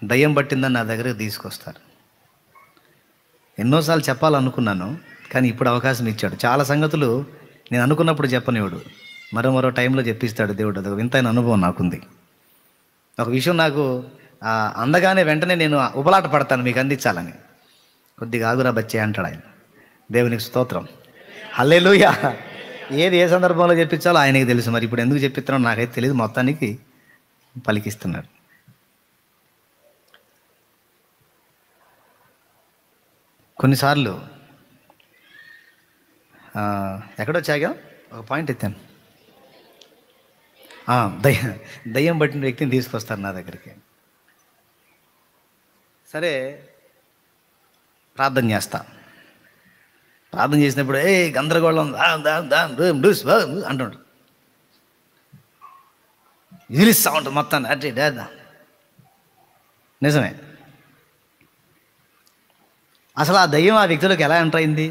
దయ్యం పట్టిందని నా దగ్గరకు తీసుకొస్తారు. ఎన్నోసార్లు చెప్పాలనుకున్నాను, కానీ ఇప్పుడు అవకాశం ఇచ్చాడు. చాలా సంగతులు నేను అనుకున్నప్పుడు చెప్పనివాడు, మరో టైంలో చెప్పిస్తాడు దేవుడు. అది వింతైన అనుభవం నాకుంది. ఒక విషయం నాకు అందగానే వెంటనే నేను ఉబలాట పడతాను మీకు అందించాలని. కొద్దిగా ఆగురా బచ్చే అంటాడు ఆయన. దేవునికి స్తోత్రం, హల్లెలూయా. ఏది ఏ సందర్భంలో చెప్పించాలో ఆయనకి తెలుసు. మరి ఇప్పుడు ఎందుకు చెప్పిస్తున్నాడో నాకైతే తెలియదు. మొత్తానికి పలికిస్తున్నాడు. కొన్నిసార్లు ఎక్కడొచ్చాగా ఒక పాయింట్ ఎత్తాను. దయ్యం పట్టిన వ్యక్తిని తీసుకొస్తారు నా దగ్గరికి. సరే, ప్రార్థన చేస్తా. ప్రార్థన చేసినప్పుడు గందరగోళం అంటుంటాడు, విదిలిస్తా ఉంటుంది మొత్తాన్ని. అట్టే నిజమే. అసలు ఆ దయ్యం ఆ వ్యక్తులకు ఎలా ఎంటర్ అయింది?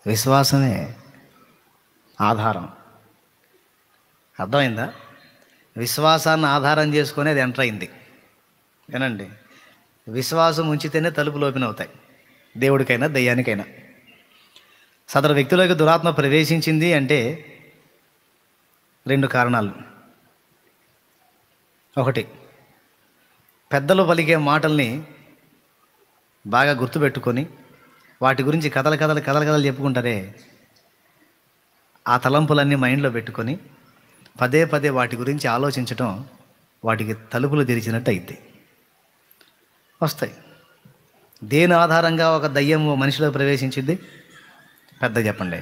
విశ్వాసమే ఆధారం. అర్థమైందా? విశ్వాసాన్ని ఆధారం చేసుకొని అది ఎంటర్ అయింది. వినండి, విశ్వాసం ఉంచితేనే తలుపులు ఓపెన్ అవుతాయి, దేవుడికైనా దయ్యానికైనా. సదరు వ్యక్తిలోకి దురాత్మ ప్రవేశించింది అంటే 2 కారణాలు. ఒకటి, పెద్దలు పలికే మాటల్ని బాగా గుర్తుపెట్టుకొని వాటి గురించి కథలు చెప్పుకుంటారే, ఆ తలంపులన్నీ మైండ్లో పెట్టుకొని పదే వాటి గురించి ఆలోచించటం వాటికి తలుపులు తెరిచినట్టు అయింది. వస్తాయి. దేని ఆధారంగా ఒక దయ్యం మనిషిలో ప్రవేశించింది? పెద్ద చెప్పండి,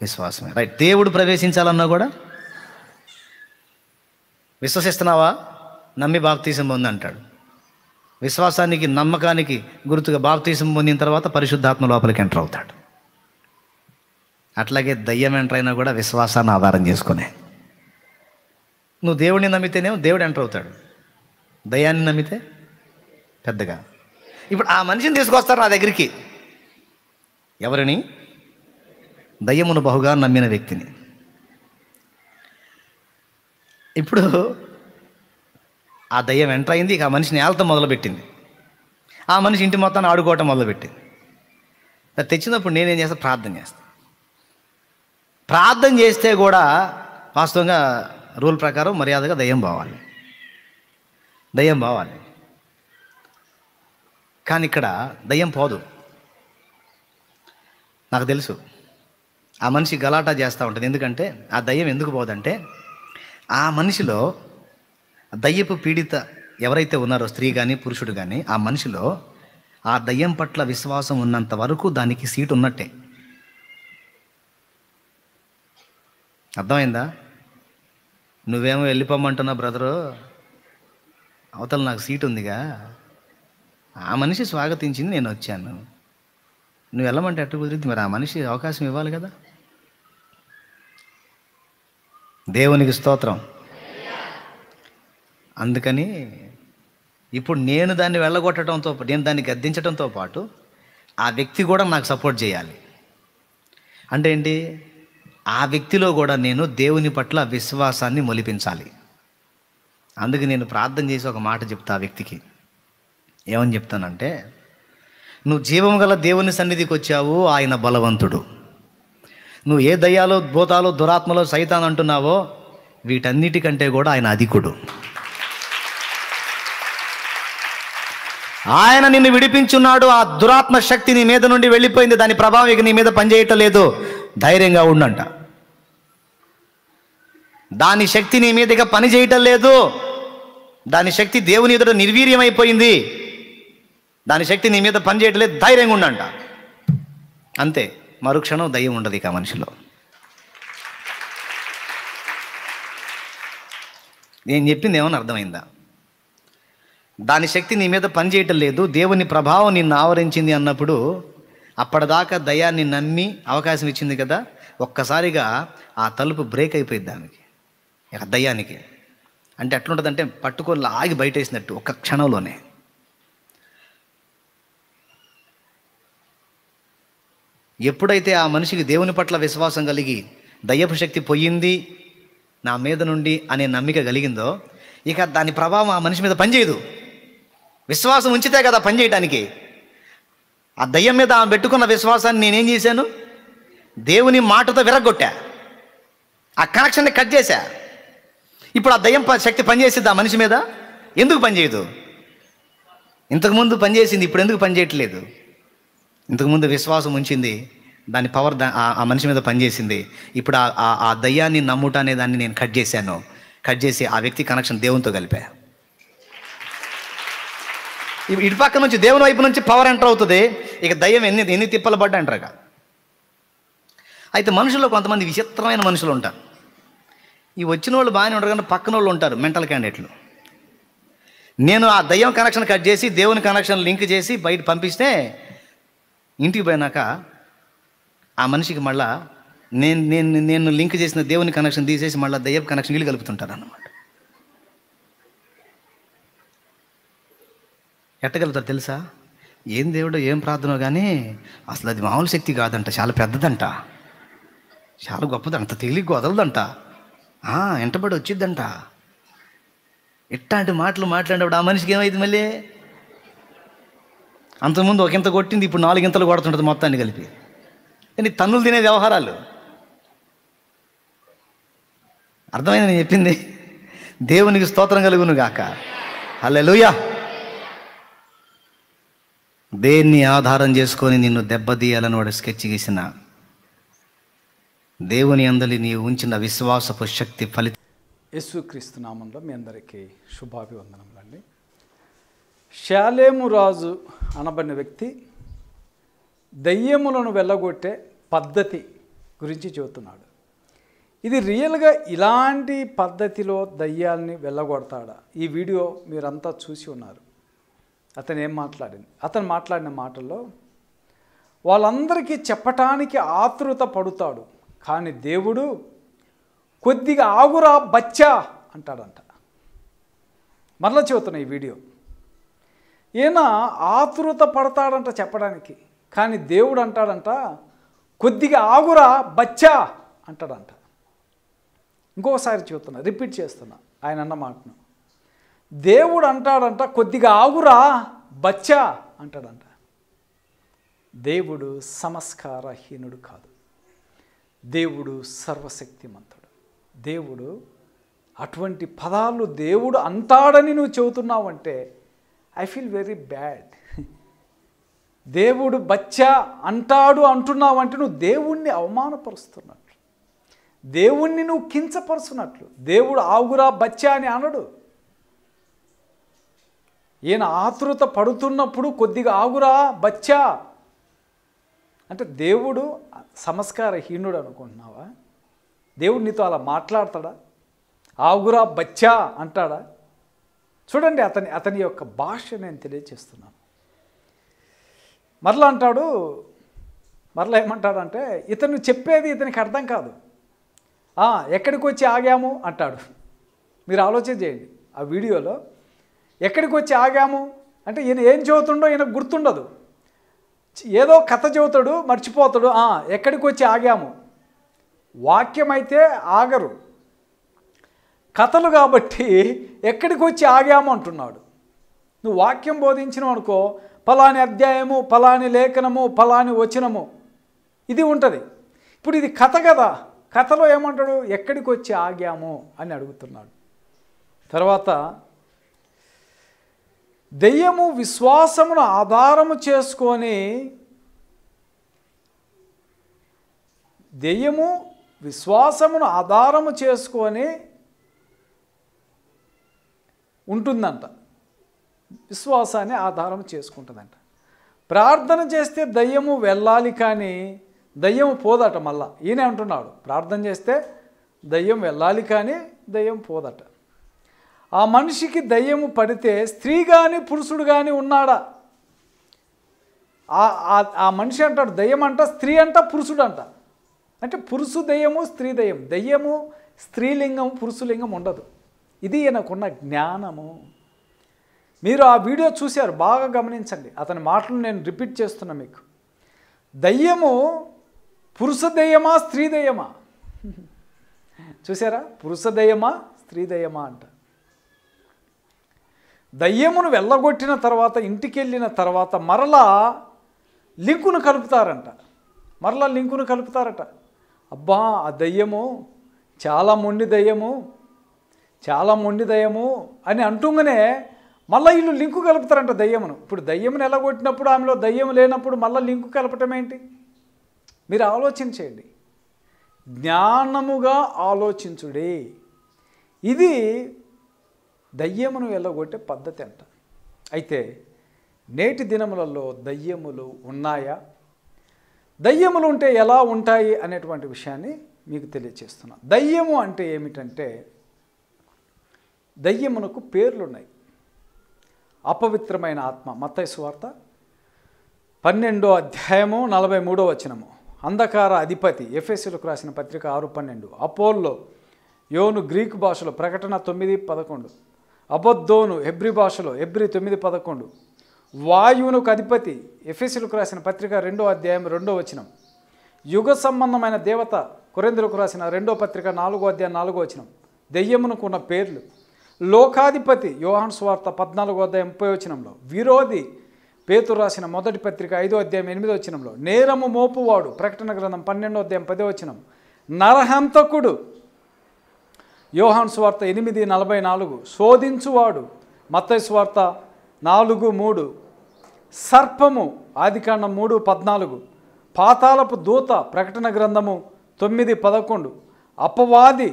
విశ్వాసమే. రైట్. దేవుడు ప్రవేశించాలన్నా కూడా విశ్వసిస్తున్నావా? నమ్మి బాప్తీసం పొంది అంటాడు. విశ్వాసానికి నమ్మకానికి గుర్తుగా బాప్తీసం పొందిన తర్వాత పరిశుద్ధాత్మ లోపలికి ఎంటర్ అవుతాడు. అట్లాగే దయ్యం ఎంటర్ అయినా కూడా విశ్వాసాన్ని ఆధారం చేసుకునే. నువ్వు దేవుడిని నమ్మితేనేమో దేవుడు ఎంటర్ అవుతాడు, దయ్యాన్ని నమ్మితే పెద్దగా. ఇప్పుడు ఆ మనిషిని తీసుకొస్తారు నా దగ్గరికి. ఎవరిని? దయ్యమును బహుగా నమ్మిన వ్యక్తిని. ఇప్పుడు ఆ దయ్యం ఎంటర్ అయింది. ఇక ఆ మనిషిని ఏళ్తం మొదలుపెట్టింది. ఆ మనిషి ఇంటి మొత్తాన్ని ఆడుకోవటం మొదలుపెట్టింది. తెచ్చినప్పుడు నేనేం చేస్తాను? ప్రార్థన చేస్తాను. ప్రార్థన చేస్తే కూడా వాస్తవంగా రూల్ ప్రకారం మర్యాదగా దయ్యం పోవాలి. కానీ ఇక్కడ దయ్యం పోదు. నాకు తెలుసు ఆ మనిషి గలాటా చేస్తూ ఉంటుంది. ఎందుకంటే ఆ దయ్యం ఎందుకు పోదంటే, ఆ మనిషిలో దయ్యపు పీడిత ఎవరైతే ఉన్నారో, స్త్రీ కానీ పురుషుడు కానీ, ఆ మనిషిలో ఆ దయ్యం పట్ల విశ్వాసం ఉన్నంత వరకు దానికి సీటు ఉన్నట్టే. అర్థమైందా? నువ్వేమో వెళ్ళిపోమంటున్నా బ్రదరు, అవతల నాకు సీటు ఉందిగా, ఆ మనిషి స్వాగతించింది, నేను వచ్చాను. నువ్వు వెళ్ళమంటే ఎట్టు కుదిరింది? మరి ఆ మనిషి అవకాశం ఇవ్వాలి కదా. దేవునికి స్తోత్రం. అందుకని ఇప్పుడు నేను దాన్ని వెళ్ళగొట్టడంతో, నేను దాన్ని గద్దించడంతో పాటు ఆ వ్యక్తి కూడా నాకు సపోర్ట్ చేయాలి. అంటే ఏంటి? ఆ వ్యక్తిలో కూడా నేను దేవుని పట్ల విశ్వాసాన్ని మొలిపించాలి. అందుకు నేను ప్రార్థన చేసి ఒక మాట చెప్తా ఆ వ్యక్తికి. ఏమని చెప్తానంటే, నువ్వు జీవం గల దేవుని సన్నిధికి వచ్చావు, ఆయన బలవంతుడు. నువ్వు ఏ దయ్యాలో, భూతాలో, దురాత్మలో, సైతాన్ అంటున్నావో వీటన్నిటికంటే కూడా ఆయన అధికుడు. ఆయన నిన్ను విడిపించున్నాడు. ఆ దురాత్మ శక్తి నీ మీద నుండి వెళ్ళిపోయింది, దాని ప్రభావం ఇక నీ మీద పనిచేయటం లేదు. ధైర్యంగా ఉండంట. దాని శక్తి నీ మీద ఇక పని చేయటం లేదు. దాని శక్తి దేవుని ఎదుట నిర్వీర్యమైపోయింది. దాని శక్తి నీ మీద పని చేయటం లేదు, ధైర్యంగా ఉండంట. అంతే, మరుక్షణం దయ్యం ఉండదు ఇక మనిషిలో. నేను చెప్పింది ఏమని అర్థమైందా? దాని శక్తి నీ మీద పనిచేయటం లేదు, దేవుని ప్రభావం నిన్ను ఆవరించింది అన్నప్పుడు, అప్పటిదాకా దయ్యాన్ని నమ్మి అవకాశం ఇచ్చింది కదా, ఒక్కసారిగా ఆ తలుపు బ్రేక్ అయిపోయింది దానికి, ఇక దయ్యానికి. అంటే ఎట్లుంటుందంటే పట్టుకొని ఆగి బయటేసినట్టు ఒక్క క్షణంలోనే. ఎప్పుడైతే ఆ మనిషికి దేవుని పట్ల విశ్వాసం కలిగి దయ్యపు శక్తి పోయింది నా మీద నుండి అనే నమ్మిక కలిగిందో, ఇక దాని ప్రభావం ఆ మనిషి మీద పనిచేయదు. విశ్వాసం ఉంచితే కదా పనిచేయడానికి. ఆ దయ్యం మీద ఆమె పెట్టుకున్న విశ్వాసాన్ని నేనేం చేశాను? దేవుని మాటతో విరగొట్టా, ఆ కనెక్షన్ని కట్ చేశా. ఇప్పుడు ఆ దయ్యం శక్తి పనిచేసిద్ది ఆ మనిషి మీద? ఎందుకు పనిచేయదు? ఇంతకుముందు పనిచేసింది, ఇప్పుడు ఎందుకు పనిచేయట్లేదు? ఇంతకుముందు విశ్వాసం ఉంచింది, దాని పవర్ ఆ మనిషి మీద పనిచేసింది. ఇప్పుడు ఆ దయ్యాన్ని నమ్ముట అనే దాన్ని నేను కట్ చేశాను. కట్ చేసి ఆ వ్యక్తి కనెక్షన్ దేవునితో కలిపా. ఇటు పక్క నుంచి దేవుని వైపు నుంచి పవర్ ఎంటర్ అవుతుంది. ఇక దయ్యం ఎన్ని తిప్పలు పడ్డా అంటారు. అయితే మనుషుల్లో కొంతమంది విచిత్రమైన మనుషులు ఉంటారు. ఈ వచ్చిన వాళ్ళు బాగానే ఉంటారు, కానీ పక్కన వాళ్ళు ఉంటారు మెంటల్ క్యాండిడేట్లు. నేను ఆ దయ్యం కనెక్షన్ కట్ చేసి దేవుని కనెక్షన్ లింక్ చేసి బయట పంపిస్తే ఇంటికి పోయినాక ఆ మనిషికి మళ్ళా నేను లింక్ చేసిన దేవుని కనెక్షన్ తీసేసి మళ్ళీ దయ్యం కనెక్షన్ వీళ్ళు కలుపుతుంటారు అన్నమాట. ఎట్టగలుగుతారు తెలుసా? ఏం దేవుడో ఏం ప్రార్థనో కానీ అసలు అది మామూలు శక్తి కాదంట, చాలా పెద్దదంట, చాలా గొప్పదంట, అంత తేలిగ్గా వదలదంట, వెంటబడి వచ్చిద్దంట. ఇట్లాంటి మాటలు మాట్లాడినప్పుడు ఆ మనిషికి ఏమైంది? మళ్ళీ అంతకుముందు ఒకంత కొట్టింది, ఇప్పుడు 4 ఇంతలు కొడుతుంటుంది మొత్తాన్ని కలిపి. కానీ తన్నులు తినే వ్యవహారాలు. అర్థమైంది నేను చెప్పింది? దేవునికి స్తోత్రం కలుగును గాక. హల్లెలూయా. దేన్ని ఆధారం చేసుకొని నిన్ను దెబ్బతీయాలని వాడు స్కెచ్ గీసిన దేవుని అందలి నీవు ఉంచిన విశ్వాసపు శక్తి ఫలితం. యేసుక్రీస్తు నామంలో మీ అందరికీ శుభాభివందనములండి. షాలేము రాజు అనబడిన వ్యక్తి దయ్యములను వెళ్ళగొట్టే పద్ధతి గురించి చెబుతున్నాడు. ఇది రియల్గా ఇలాంటి పద్ధతిలో దయ్యాల్ని వెళ్ళగొడతాడా? ఈ వీడియో మీరంతా చూసి ఉన్నారు. అతను మాట్లాడిన మాటల్లో వాళ్ళందరికీ చెప్పటానికి ఆతృత పడుతాడు, కానీ దేవుడు కొద్దిగా ఆగురా బచ్చా అంటాడంట. మరలా చెబుతున్నా ఈ వీడియో. ఈయన ఆతృత పడతాడంట చెప్పడానికి, కానీ దేవుడు అంటాడంట కొద్దిగా ఆగురా బచ్చా అంటాడంట. ఇంకొకసారి చెబుతున్నా, రిపీట్ చేస్తున్నా ఆయన అన్న మాటను. దేవుడు అంటాడంట కొద్దిగా ఆగురా బచ్చా అంటాడంట. దేవుడు సంస్కారహీనుడు కాదు, దేవుడు సర్వశక్తిమంతుడు. దేవుడు అటువంటి పదాలు దేవుడు అంటాడని నువ్వు చెబుతున్నావంటే ఐ ఫీల్ వెరీ బ్యాడ్. దేవుడు బచ్చా అంటాడు అంటున్నావంటే నువ్వు దేవుణ్ణి అవమానపరుస్తున్నట్లు, దేవుణ్ణి నువ్వు కించపరుస్తున్నట్లు. దేవుడు ఆగురా బచ్చా అని అనడు. ఈయన ఆతృత పడుతున్నప్పుడు కొద్దిగా ఆగురా బచ్చా అంటే దేవుడు సంస్కారహీనుడు అనుకుంటున్నావా? దేవుడు నీతో అలా మాట్లాడతాడా? ఆగురా బచ్చా అంటాడా? చూడండి అతని యొక్క భాష నేను తెలియచేస్తున్నాను. మరలా ఏమంటాడంటే ఇతను చెప్పేది ఇతనికి అర్థం కాదు. ఎక్కడికి వచ్చి ఆగాము అంటాడు. మీరు ఆలోచన చేయండి. ఆ వీడియోలో ఎక్కడికి వచ్చి ఆగాము అంటే ఈయన ఏం చెబుతుండో ఈయనకు గుర్తుండదు. ఏదో కథ చెబుతాడు, మర్చిపోతాడు. ఎక్కడికి వచ్చి ఆగాము. వాక్యం అయితే ఆగరు, కథలు కాబట్టి ఎక్కడికి వచ్చి ఆగాము అంటున్నాడు. నువ్వు వాక్యం బోధించినావు అనుకో, ఫలాని అధ్యాయము, ఫలాని లేఖనము, ఫలాని వచనము ఇది ఉంటుంది. ఇప్పుడు ఇది కథ కదా, కథలో ఏమంటాడు? ఎక్కడికి వచ్చి ఆగాము అని అడుగుతున్నాడు. తర్వాత దెయ్యము విశ్వాసమును ఆధారము చేసుకొని ఉంటుందంట. విశ్వాసాన్ని ఆధారం చేసుకుంటుందంట. ప్రార్థన చేస్తే దయ్యము వెళ్ళాలి, కానీ దయ్యం పోదట. మళ్ళా ఈయనే అంటున్నాడు, ప్రార్థన చేస్తే దయ్యం వెళ్ళాలి కానీ దయ్యం పోదట. ఆ మనిషికి దయ్యము పడితే స్త్రీ కానీ పురుషుడు కానీ ఉన్నాడా? ఆ మనిషి అంటాడు దయ్యం అంట, స్త్రీ అంట, పురుషుడు అంట. అంటే పురుషు దయ్యము, స్త్రీ దయ్యం. దయ్యము స్త్రీలింగం, పురుషులింగం ఉండదు. ఇది ఈయనకున్న జ్ఞానము. మీరు ఆ వీడియో చూశారు, బాగా గమనించండి. అతని మాటలు నేను రిపీట్ చేస్తున్నా మీకు. దయ్యము పురుష దయ్యమా, స్త్రీ దయ్యమా? చూసారా? పురుష దయ్యమా, స్త్రీ దయ్యమా అంట. దయ్యమును వెళ్ళగొట్టిన తర్వాత ఇంటికి వెళ్ళిన తర్వాత మరలా లింకును కలుపుతారంట. అబ్బా ఆ దయ్యము చాలా మొండి దయ్యము అని అంటుంగానే మళ్ళీ వీళ్ళు లింకు కలుపుతారంట దయ్యమును. ఇప్పుడు దయ్యమును వెళ్ళగొట్టినప్పుడు ఆమెలో దయ్యం లేనప్పుడు మళ్ళీ లింకు కలపటం ఏంటి? మీరు ఆలోచించేయండి, జ్ఞానముగా ఆలోచించుడే. ఇది దయ్యమును వెళ్ళగొట్టే పద్ధతి అంట. అయితే నేటి దినములలో దయ్యములు ఉన్నాయా, దయ్యములు ఉంటే ఎలా ఉంటాయి అనేటువంటి విషయాన్ని మీకు తెలియచేస్తున్నాను. దయ్యము అంటే ఏమిటంటే, దయ్యమునకు పేర్లు ఉన్నాయి. అపవిత్రమైన ఆత్మ, మత్తయి సువార్త 12:43 అంధకార అధిపతి, ఎఫెసీయులకు రాసిన పత్రిక 6:12, అపోల్లో యోను గ్రీకు భాషలో, ప్రకటన 9:11, అబద్దోను హెబ్రీ భాషలో, హెబ్రీ 9:11, వాయువునకు అధిపతి, ఎఫెసీయులకు రాసిన పత్రిక 2:2, యుగ సంబంధమైన దేవత, కొరింథీయులకు రాసిన 2వ పత్రిక 4:4, దెయ్యమునకు ఉన్న పేర్లు. లోకాధిపతి, యోహాను సువార్త 14:30, విరోధి, పేతురు రాసిన మొదటి పత్రిక 5:8, నేరము మోపువాడు, ప్రకటన గ్రంథం 12:10, నరహంతకుడు, యోహాను సువార్త 8:44, శోధించువాడు, మత్తయి సువార్త 4:3, సర్పము, ఆదికాండం 3:14, పాతాళపు దూత, ప్రకటన గ్రంథము 9:11, అపవాది,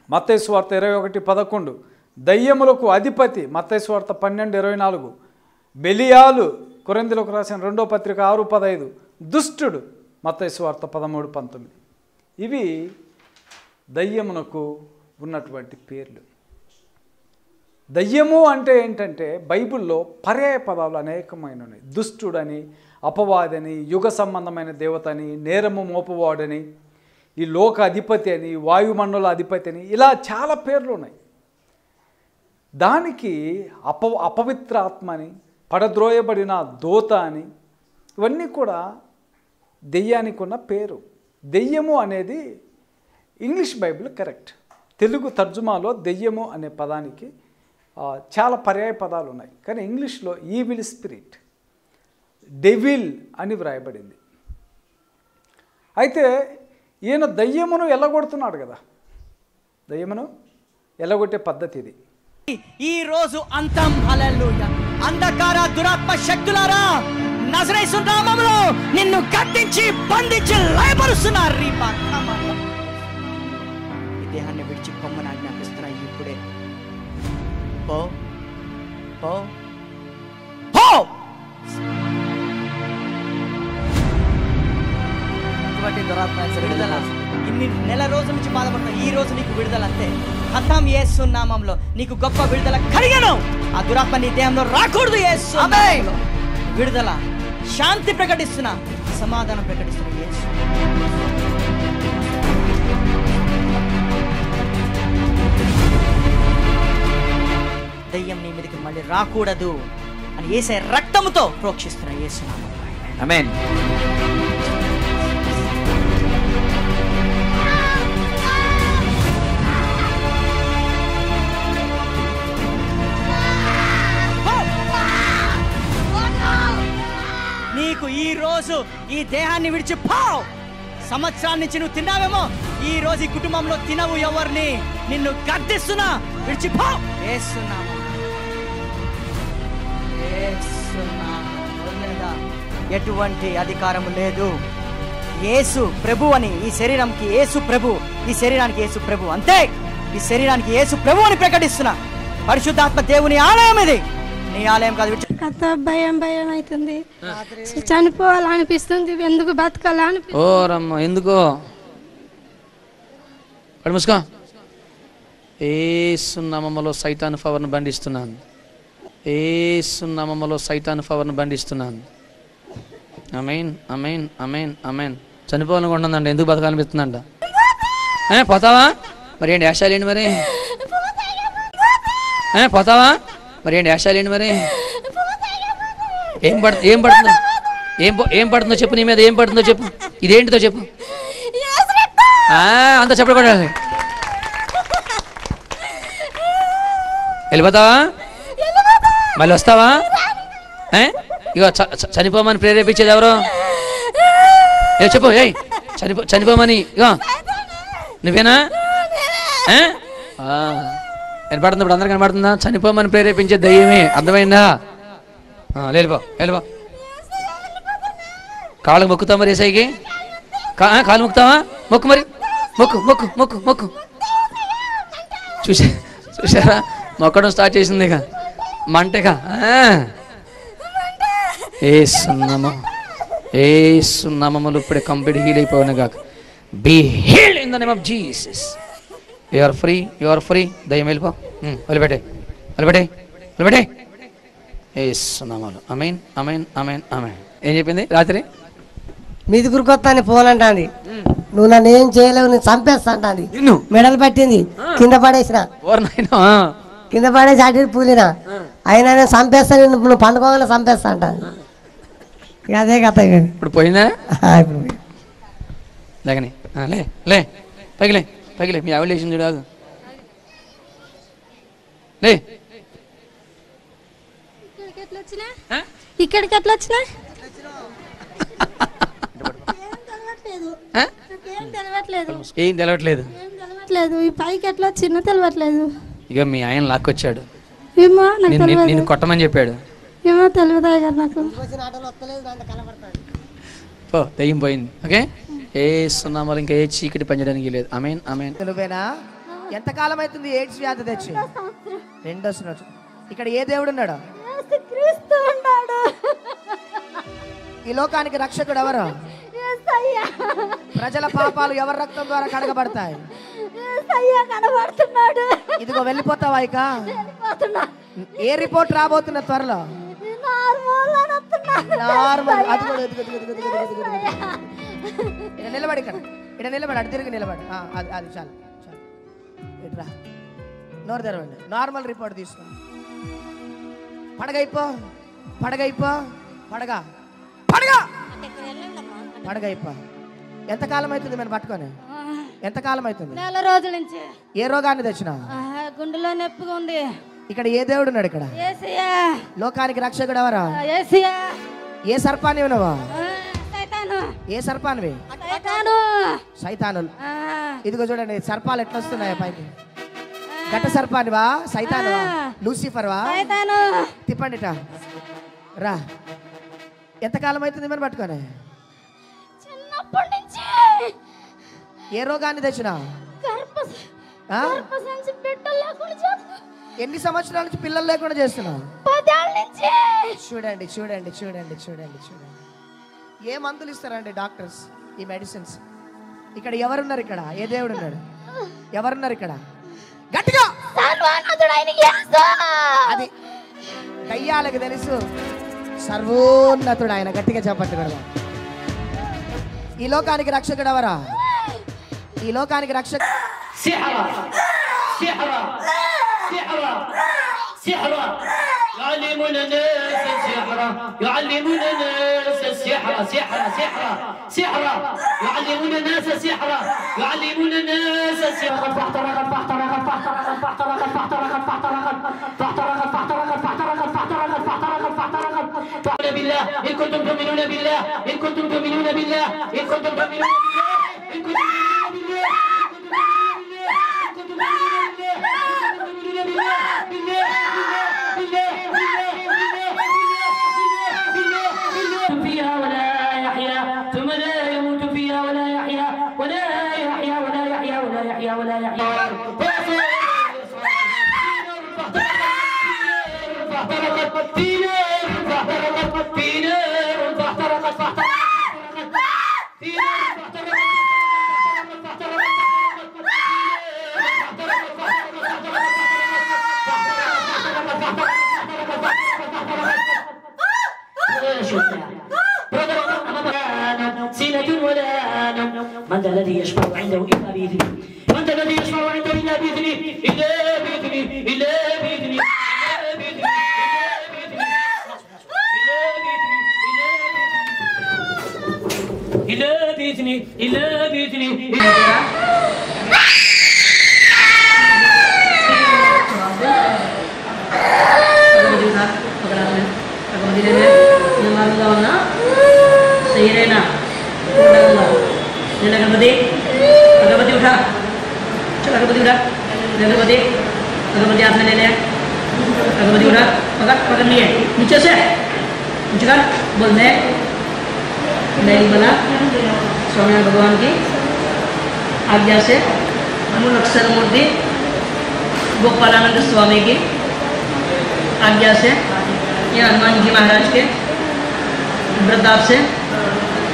మత్తయి సువార్త 21:11, దయ్యములకు అధిపతి, మత్తయి సువార్త 12:24, బెలియాలు, కొరింథీయులకు రాసిన 2వ పత్రిక 6:15, దుష్టుడు, మత్తయి సువార్త 13:19. ఇవి దయ్యమునకు ఉన్నటువంటి పేర్లు. దయ్యము అంటే ఏంటంటే, బైబిల్లో పర్యాయ పదాలు అనేకమైనవి. దుష్టుడని, అపవాదని, యుగ సంబంధమైన దేవత అని, నేరము మోపువాడని, ఈ లోక అధిపతి అని, వాయుమండల అధిపతి అని, ఇలా చాలా పేర్లు ఉన్నాయి. దానికి అపవిత్ర ఆత్మ అని, పడద్రోయబడిన దూత అని, ఇవన్నీ కూడా దెయ్యానికి ఉన్న పేరు. దెయ్యము అనేది ఇంగ్లీష్ బైబిల్ కరెక్ట్. తెలుగు తర్జుమాలో దెయ్యము అనే పదానికి చాలా పర్యాయ పదాలు ఉన్నాయి. కానీ ఇంగ్లీష్లో ఈవిల్ స్పిరిట్, డెవిల్ అని వ్రాయబడింది. అయితే ఈయన దయ్యమును ఎల్లగొడుతున్నాడు కదా, దయ్యమును ఎల్లగొట్టే పద్ధతి ఇది. ఈ రోజు అంతం. హల్లెలూయా. అంధకార దురాత్మ శక్తులారా, నజరేసు నామములో నిన్ను కట్టించి బంధించి లయపరుస్తున్నారు. ఈ దేహాన్ని విడిచి పొమ్మని ఆజ్ఞాపిస్తున్నా ఇప్పుడే. పో పో పో. విడుదల. ఇన్ని నెల రోజుల నుంచి బాధపడుతున్నా, ఈ రోజు నీకు విడుదల. అంతే. ఖతం. యేసు నామంలో నీకు గొప్ప విడుదల కలిగను. ఆ దురాత్మ నీ దేహంలో రాకూడదు. యేసు నామములో విడుదల, శాంతి ప్రకటిస్తున్నా, సమాధానం ప్రకటిస్తున్నా. యేసు దయ్యం నీ మీదకి మళ్ళీ రాకూడదు అని యేసే రక్తముతో ప్రోక్షిస్తున్నా. యేసు నామములో. ఆమేన్. నీకు ఈ రోజు ఈ దేహాన్ని విడిచి పావు. సంవత్సరాల నుంచి నువ్వు తిన్నావేమో, ఈ రోజు ఈ కుటుంబంలో తినవు. ఎవరిని నిన్ను గద్దిస్తున్నా, విడిచిపోవు. ఎటువంటి అధికారము లేదు. యేసు ప్రభు అని, ఈ శరీరంకి యేసు ప్రభు, ఈ శరీరానికి యేసు ప్రభు. అంతే. ఈ శరీరానికి యేసు ప్రభు అని ప్రకటిస్తున్నా. పరిశుద్ధాత్మ దేవుని ఆలయం ఇది, నీ ఆలయం కాదు. కథ భయం అవుతుంది, చనిపోవాలనిపిస్తుంది, ఎందుకు బతకాలనిపిస్తుంది. ఓ రమ్మ, ఎందుకో పడి ముసుకో. యేసు నామములో సైతాను పవర్ను బంధిస్తున్నాను. యేసు నామములో సైతాను పవర్ను బంధిస్తున్నాను. ఆమేన్, ఆమేన్, ఆమేన్, ఆమేన్. చనిపోవాలనుకుంటుందంట, ఎందుకు బతకాలనిపిస్తుందంట. పోతావా? మరి ఏంటి యాశాలు ఏంటి? మరి పోతావా? మరి ఏంటి యాశాలు ఏంటి? మరి ఏం పడుతుందో ఏం పడుతుందో చెప్పు. నీ మీద ఏం పడుతుందో చెప్పు. ఇదేంటిదో చెప్పు. అంత చెప్పకూడదు. వెళ్ళిపోతావా? మళ్ళీ వస్తావా? ఇగో చనిపోమని ప్రేరేపించేది ఎవరు? చెప్పు. చనిపోమని ఇగో నువ్వేనా? కనపడుతుంది ఇప్పుడు, అందరు కనపడుతుందా? చనిపోమని ప్రేరేపించే దయ్యమే, అర్థమైందా? వెళ్ళిపో. కాళ్ళకు మొక్కుతావు మరి ఏసైకి? కాలు మొక్కుతావా? మొక్కు మరి, మొక్కు మొక్కు మొక్కు మొక్కు. చూసారా మొక్కడం స్టార్ట్ చేసింది ఇక మంటగా. ఏసునామములు ఇప్పుడే కంప్లీట్ హీల్ అయిపోయిన కాక. Be healed in the name of Jesus. You are free, you are free. దయ్యం వెళ్ళిపో. వదిలిపెట్టే. ఏసునామములు. ఆమేన్ ఆమేన్ ఆమేన్ ఆమేన్. ఏం చెప్పింది రాత్రి? మీది గురికొత్తాని ఫోన్ అంటాంది. నువ్వు నన్ను ఏం చేయలేవు, నేను చంపేస్తా అంటాంది. మెడలు పట్టింది, కింద పడేసిన. కింద పడేసి అటు పూలినా. అయినా నేను చంపేస్తా, నువ్వు పండుకోగానే చంపేస్తా అంటాను. అదే కథ. ఇప్పుడు పోయిందా? ఇప్పుడు లేకని లే పైకి లే. మీ ఆవిడ లేచింది చూడాలి. లే. ఇక్కడికి ఎట్లా వచ్చినా? ఏం తెలవట్లేదు. ఈ పైకి ఎట్లా వచ్చినా తెలియట్లేదు. ఇక మీ ఆయన లాక్కొచ్చాడు, ఏమో నాకు తెలియదు. నేను కొట్టమని చెప్పాడు. ఏమో తెలియదా నాకు. పో, దయ్యం పోయింది. ఓకే, ఏ సున్నామాలు ఇంకా ఏ చీకటి పంచడానికి లేదు. ఆమేన్ ఆమేన్. నువ్వేనా? ఎంతకాలం అవుతుంది ఎయిడ్స్ వ్యాధి తెచ్చి? 2 సంవత్సరాలు. ఇక్కడ ఏ దేవుడు ఉన్నాడు? ఈ లోకానికి రక్షకుడు ఎవరు? ప్రజల పాపాలు ఎవరి రక్తం ద్వారా కడగబడతాయి? ఇదిగో వెళ్ళిపోతావా? ఇక ఏ రిపోర్ట్ రాబోతున్న త్వరలో? నార్మల్. అది కూడా ఇక్కడ నిలబడి, ఇక్కడ నిలబడి, అటు తిరిగి నిలబడి. అది చాలు. ఇట్రా, నోరు తెరవండి. నార్మల్ రిపోర్ట్ తీసుకో. పడగైపో. ఎంతకాలం అవుతుంది మనం పట్టుకొని? ఎంతకాలం అవుతుంది? 4 రోజుల నుంచి. ఏ రోగాన్ని తెచ్చినా? గుండెలో నొప్పిగా ఉంది. ఇక్కడ ఏ దేవుడు ఉన్నాడు? ఇక్కడ లోకానికి రక్షకుడు ఎవరా? ఏ సర్పాన్ని వినవా? ఏ సర్పానివి? సైతాను. ఇదిగో చూడండి సర్పాలు ఎట్లా వస్తున్నాయా పైకి. గట్ట సర్పానివా? సైతానువా? లూసిఫర్వా? తిప్పండి రా. ఎంతకాలం అవుతుంది మనం పట్టుకొని? ఏ రోగాన్ని తెచ్చినా? ఎన్ని సంవత్సరాల నుంచి పిల్లలు లేకుండా చేస్తున్నా? చూడండి. ఏ మందులు ఇస్తారండి డాక్టర్స్? ఈ మెడిసిన్స్. ఇక్కడ ఎవరున్నారు? ఇక్కడ ఏ దేవుడు ఉన్నాడు? ఎవరున్నారు ఇక్కడ? గట్టిగా. అది దయ్యాలకు తెలుసు. సర్వోన్నతుడు ఆయన. గట్టిగా చెప్పండి కదా. ఈ లోకానికి రక్షకుడు ఎవరా? ఈ లోకానికి రక్షకుడు يعلمون الناس السحرة يعلمون الناس السحرة يعلمون الناس السحرة يعلمون الناس السحرة بالله إن كنتم تؤمنون بالله إن كنتم تؤمنون بالله إن كنتم تؤمنون فيها ولا يحيا ثم لا يموت فيها ولا يحيا ولا يحيا ولا يحيا ولا يحيا ولا يحيا سنة ولا نوم من ذا الذي يشفع عنده إلا بإذنه من ذا الذي يشفع عنده إلا بإذنه إلا بإذنه إلا بإذنه إلا بإذنه إلا بإذنه सही रहना। ले अगरबत्ती, अगरबत्ती उठा, चल अगरबत्ती उठा, अगरबत्ती, अगरबत्ती हाथ में ले ले, अगरबत्ती उठा, पकड़ लिए, नीचे से, नीचे कर, बोल दे, नहीं बोला, स्वामी भगवान की आज्ञा से मूल अक्षर मूर्ति गोपालानंद स्वामी की आज्ञा से ये हनुमान जी महाराज के वृद्धाप से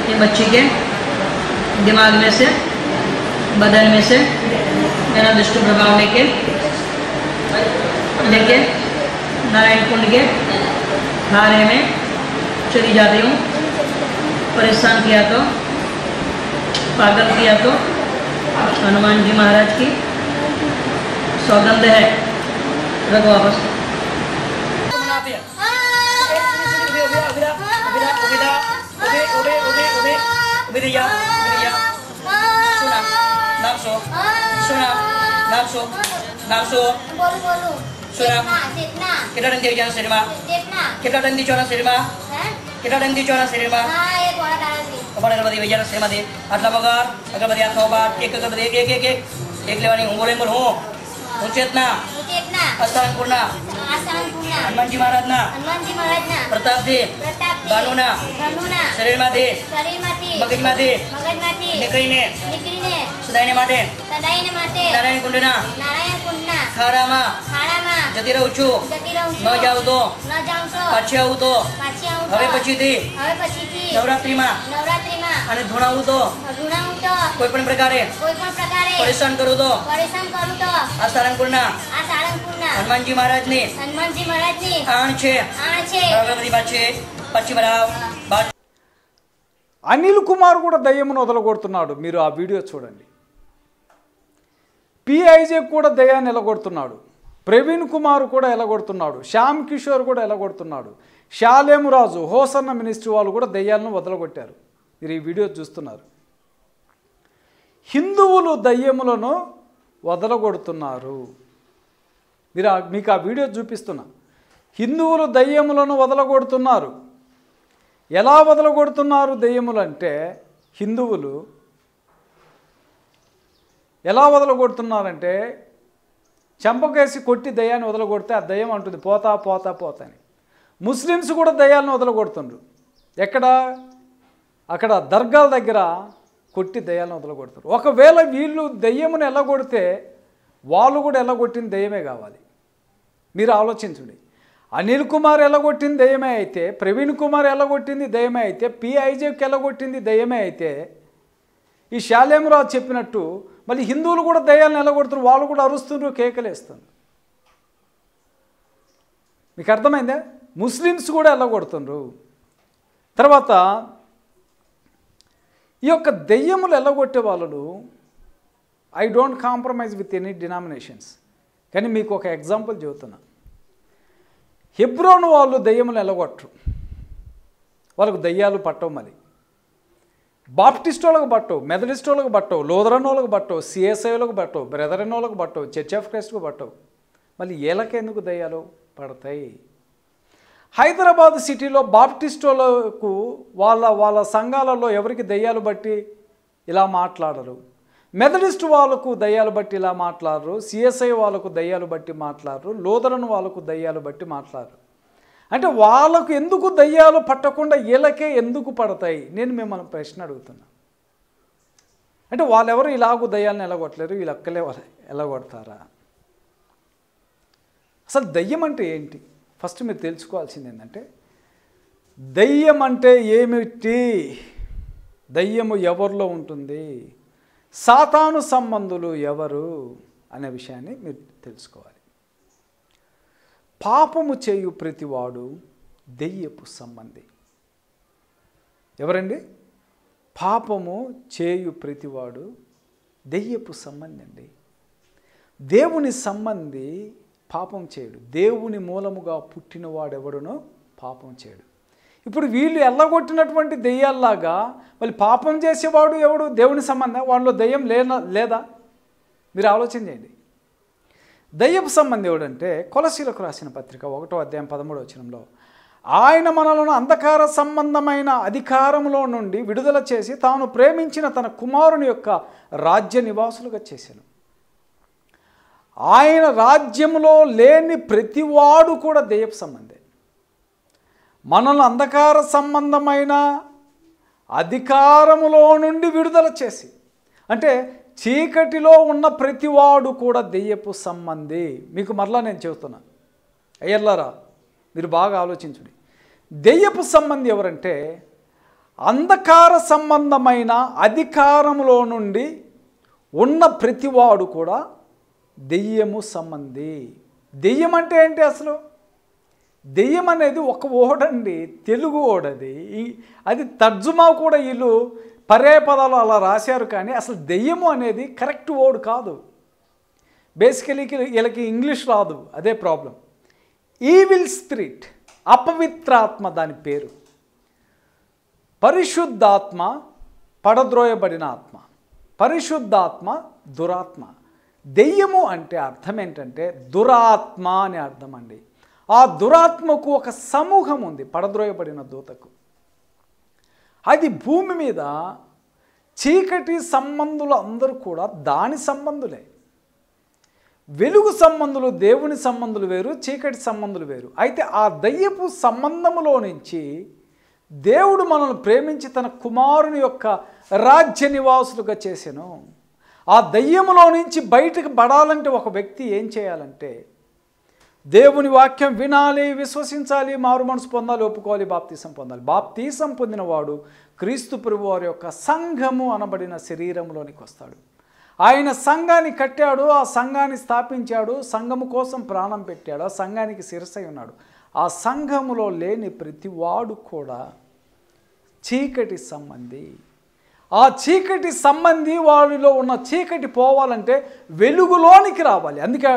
ये बच्ची के दिमाग में से बदन में से मेरा दुष्ट प्रभाव लेके नारायण कुंड के धारे में चली जाती हूँ। परेशान किया तो, पागल किया तो हनुमान जी महाराज की सौगंध है, रखो वापस। Kita dan dia jangan serima. Kita dan dia jangan serima. Kita dan dia jangan serima. Kepada Nabi Wajar serima di. Atla bagar, agar beriak taubat. Ek lewani umur ho. Uncetna. Asaran purna. Hनुमान जी महाराज ना. प्रताप दे. बानुना. शरीर मध्ये. मगज मध्ये. निकळीने. सदायने माटे. नारायण कुंडना. खारामा. जती रहू છું. ન જાઉં તો. પાછી આવું તો. હવે પછીથી. નવરાત્રીમાં. અને ધૂણાવું તો. કોઈ પણ પ્રકારે. પરેશાન કરું તો. આ સારંગપુરના. હનુમાનજી મહારાજની. આણ છે. બધી પાછી బరావ్. అనిల్ కుమార్ కూడా దయ్యమును వదలగొడుతున్నాడు. మీరు ఆ వీడియో చూడండి. పిఐజే కూడా దయ్యాన్ని ఎలగొడుతున్నాడు. ప్రవీణ్ కుమార్ కూడా ఎలగొడుతున్నాడు. శ్యామ్ కిషోర్ కూడా ఎలగొడుతున్నాడు. శాలేమురాజు హోసన్న మినిస్ట్రీ వాళ్ళు కూడా దయ్యాలను వదలగొట్టారు. మీరు ఈ వీడియో చూస్తున్నారు. హిందువులు దయ్యములను వదలగొడుతున్నారు. మీకు ఆ వీడియో చూపిస్తున్నా. హిందువులు దయ్యములను వదలగొడుతున్నారు. ఎలా వదలగొడుతున్నారు దయ్యములు అంటే, హిందువులు ఎలా వదలగొడుతున్నారంటే, చెంపకేసి కొట్టి దయ్యాన్ని వదలగొడితే ఆ దయ్యం అంటుంది పోతా పోతా పోతా అని. ముస్లిమ్స్ కూడా దయ్యాలను వదలగొడుతుండ్రు. ఎక్కడ? అక్కడ దర్గాల దగ్గర కొట్టి దయ్యాలను వదలగొడతారు. ఒకవేళ వీళ్ళు దయ్యమును ఎల్లగొడితే వాళ్ళు కూడా ఎల్లగొట్టిన దయ్యమే కావాలి. మీరు ఆలోచించండి. అనిల్ కుమార్ ఎల్లగొట్టింది దయ్యమే అయితే, ప్రవీణ్ కుమార్ ఎల్లగొట్టింది దయ్యమే అయితే, పిఐజేకి ఎల్లగొట్టింది దయ్యమే అయితే, ఈ శాలేమురాజు చెప్పినట్టు మళ్ళీ హిందువులు కూడా దయ్యాలను ఎల్లగొడుతున్నారు. వాళ్ళు కూడా అరుస్తున్నారు, కేకలేస్తున్నారు. మీకు అర్థమైందా? ముస్లిమ్స్ కూడా ఎల్లగొడుతున్నారు. తర్వాత ఈ యొక్క దెయ్యములు ఎల్లగొట్టే వాళ్ళు, I don't compromise with any denominations, కానీ మీకు ఒక ఎగ్జాంపుల్ చెబుతున్నా. హెబ్రోన్ వాళ్ళు దెయ్యములు ఎల్లగొట్టరు. వాళ్ళకు దయ్యాలు పట్టవు. మరి బాప్టిస్ట్ వాళ్ళకు పట్టవు, మెథడిస్ట్ వాళ్ళకు పట్టవు, లూథరన్ వాళ్ళకు పట్టవు, సిఎస్ఐలకు పట్టవు, బ్రదరన్ వాళ్ళకు పట్టవు, చర్చ్ ఆఫ్ క్రైస్ట్కు పట్టవు. మళ్ళీ వీళ్ళకెందుకు దయ్యాలు పడతాయి? హైదరాబాద్ సిటీలో బాప్టిస్ట్ వాళ్ళకు వాళ్ళ సంఘాలలో ఎవరికి దయ్యాలు బట్టి ఇలా మాట్లాడరు, మెథడిస్ట్ వాళ్ళకు దయ్యాలు బట్టి ఇలా మాట్లాడరు, సిఎస్ఐ వాళ్ళకు దయ్యాలు బట్టి మాట్లాడరు, లూథరన్ వాళ్ళకు దయ్యాలు బట్టి మాట్లాడరు. అంటే వాళ్ళకు ఎందుకు దయ్యాలు పట్టకుండా వీళ్ళకే ఎందుకు పడతాయి? నేను మిమ్మల్ని ప్రశ్న అడుగుతున్నా. అంటే వాళ్ళెవరు ఇలాగూ దయ్యాలను ఎలాగొట్టలేరు, వీళ్ళు ఒక్కలే ఎలాగొడతారా? అసలు దయ్యం అంటే ఏంటి? ఫస్ట్ మీరు తెలుసుకోవాల్సింది ఏంటంటే, దయ్యం అంటే ఏమిటి, దయ్యము ఎవరిలో ఉంటుంది, సాతాను సంబంధులు ఎవరు అనే విషయాన్ని మీరు తెలుసుకోవాలి. పాపము చేయు ప్రతివాడు దెయ్యపు సంబంధి. ఎవరండి? పాపము చేయు ప్రతివాడు దెయ్యపు సంబంధి అండి. దేవుని సంబంధి పాపం చేయడు. దేవుని మూలముగా పుట్టినవాడెవడునో పాపం చేయడు. ఇప్పుడు వీళ్ళు ఎల్లగొట్టినటువంటి దెయ్యాల్లాగా మళ్ళీ పాపం చేసేవాడు ఎవడు? దేవుని సంబంధం. వాళ్ళలో దెయ్యం లేదా? మీరు ఆలోచన చేయండి. దయ్యపు సంబంధం ఎవడంటే, కొలసీలకు రాసిన పత్రిక 1వ అధ్యాయం 13వ వచనంలో, ఆయన మనలను అంధకార సంబంధమైన అధికారంలో నుండి విడుదల చేసి తాను ప్రేమించిన తన కుమారుని యొక్క రాజ్య నివాసులుగా చేశాను. ఆయన రాజ్యంలో లేని ప్రతివాడు కూడా దెయ్యపు సంబంధే. మనల్ని అంధకార సంబంధమైన అధికారములో నుండి విడుదల చేసి, అంటే చీకటిలో ఉన్న ప్రతివాడు కూడా దెయ్యపు సంబంధి. మీకు మరలా నేను చెబుతున్నా, అయ్యల్లారా మీరు బాగా ఆలోచించండి. దెయ్యపు సంబంధి ఎవరంటే అంధకార సంబంధమైన అధికారంలో నుండి ఉన్న ప్రతివాడు కూడా దెయ్యము సంబంధి. దెయ్యం అంటే ఏంటి అసలు? దెయ్యం అనేది ఒక ఓడండి, తెలుగు ఓడది. అది తర్జుమా కూడా వీళ్ళు పర్యాయ పదాలు అలా రాశారు, కానీ అసలు దెయ్యము అనేది కరెక్ట్ వర్డ్ కాదు. బేసికలీ వీళ్ళకి ఇంగ్లీష్ రాదు, అదే ప్రాబ్లం. ఈవిల్ స్పిరిట్, అపవిత్రాత్మ దాని పేరు. పరిశుద్ధాత్మ పడద్రోయబడిన ఆత్మ, పరిశుద్ధాత్మ దురాత్మ. దెయ్యము అంటే అర్థం ఏంటంటే దురాత్మ అని అర్థం అండి. ఆ దురాత్మకు ఒక సమూహం ఉంది, పడద్రోయబడిన దూతకు. అది భూమి మీద చీకటి సంబంధులు అందరూ కూడా దాని సంబంధులే. వెలుగు సంబంధులు దేవుని సంబంధులు వేరు, చీకటి సంబంధులు వేరు. అయితే ఆ దయ్యపు సంబంధములో నుంచి దేవుడు మనల్ని ప్రేమించి తన కుమారుని యొక్క రాజ్య నివాసులుగా చేసెను. ఆ దయ్యములో నుంచి బయటకు పడాలంటే ఒక వ్యక్తి ఏం చేయాలంటే దేవుని వాక్యం వినాలి, విశ్వసించాలి, మారు మనసు పొందాలి, ఒప్పుకోవాలి, బాప్తీసం పొందాలి. బాప్తీసం పొందినవాడు క్రీస్తు ప్రభువారి యొక్క సంఘము అనబడిన శరీరంలోనికి వస్తాడు. ఆయన సంఘాన్ని కట్టాడు, ఆ సంఘాన్ని స్థాపించాడు, సంఘము కోసం ప్రాణం పెట్టాడు, ఆ సంఘానికి శిరసై ఉన్నాడు. ఆ సంఘములో లేని ప్రతివాడు కూడా చీకటి సంబంధి. ఆ చీకటి సంబంధి వాడిలో ఉన్న చీకటి పోవాలంటే వెలుగులోనికి రావాలి. అందుకే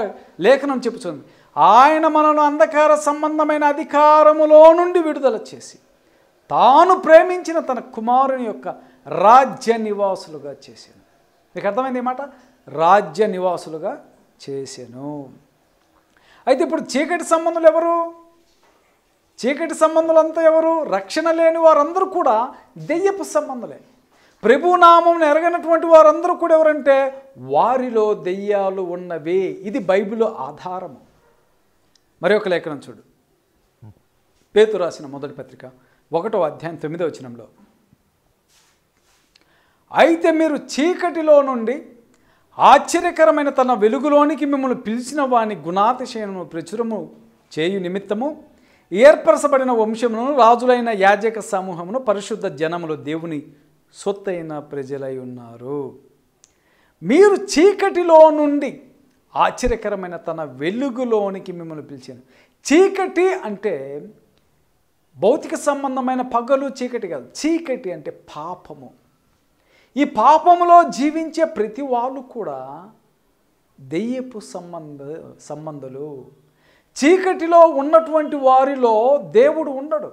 లేఖనం చెప్పుతుంది, ఆయన మనను అంధకార సంబంధమైన అధికారములో నుండి విడుదల చేసి తాను ప్రేమించిన తన కుమారుని యొక్క రాజ్య నివాసులుగా చేశాను. మీకు అర్థమైంది ఈ మాట? రాజ్య నివాసులుగా చేశాను. అయితే ఇప్పుడు చీకటి సంబంధులు ఎవరు? చీకటి సంబంధులంతా ఎవరు? రక్షణ లేని వారందరూ కూడా దెయ్యపు సంబంధులే. ప్రభునామం ఎరగనటువంటి వారందరూ కూడా ఎవరంటే వారిలో దెయ్యాలు ఉన్నవి. ఇది బైబిల్ ఆధారము. మరి ఒక లేఖనం చూడు, పేతురు రాసిన మొదటి పత్రిక 1వ అధ్యాయం 9వ వచనంలో, అయితే మీరు చీకటిలో నుండి ఆశ్చర్యకరమైన తన వెలుగులోనికి మిమ్మల్ని పిలిచిన వాని గుణాతిశయము ప్రచురము చేయు నిమిత్తము ఏర్పరచబడిన వంశమును, రాజులైన యాజక సమూహమును, పరిశుద్ధ జనములు, దేవుని సొత్తైన ప్రజలై ఉన్నారు. మీరు చీకటిలో నుండి ఆశ్చర్యకరమైన తన వెలుగులోనికి మిమ్మల్ని పిలిచాను. చీకటి అంటే భౌతిక సంబంధమైన పగలు చీకటి కాదు. చీకటి అంటే పాపము. ఈ పాపములో జీవించే ప్రతి వాళ్ళు కూడా దెయ్యపు సంబంధులు. చీకటిలో ఉన్నటువంటి వారిలో దేవుడు ఉండడు.